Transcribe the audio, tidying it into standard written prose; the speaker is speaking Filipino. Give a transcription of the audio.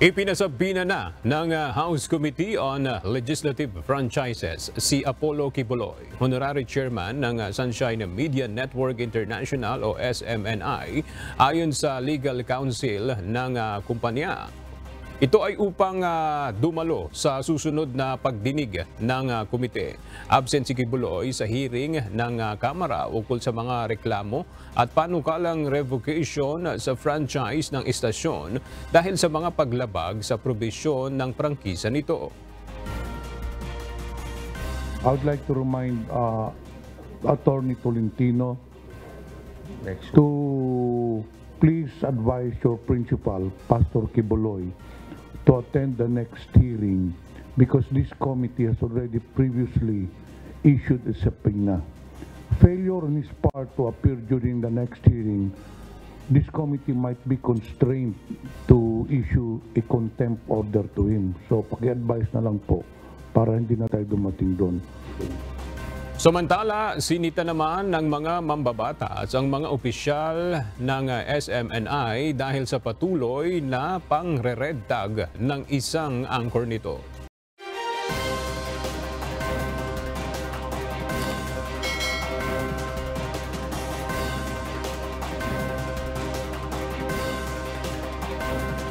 Ipinasabina na ng House Committee on Legislative Franchises si Apollo Quiboloy, Honorary Chairman ng Sunshine Media Network International o SMNI, ayon sa Legal Counsel ng kumpanya. Ito ay upang dumalo sa susunod na pagdinig ng komite. Absent si Quiboloy sa hearing ng Kamara ukol sa mga reklamo at panukalang revocation sa franchise ng istasyon dahil sa mga paglabag sa probisyon ng prangkisa nito. I would like to remind Attorney Tolentino to please advise your principal, Pastor Quiboloy, to attend the next hearing because this committee has already previously issued a subpoena. Failure on his part to appear during the next hearing, this committee might be constrained to issue a contempt order to him. So paki-advise na lang po para hindi na tayo dumating doon. Samantala, sinita naman ng mga mambabatas ang mga opisyal ng SMNI dahil sa patuloy na pangre-red tag ng isang anchor nito.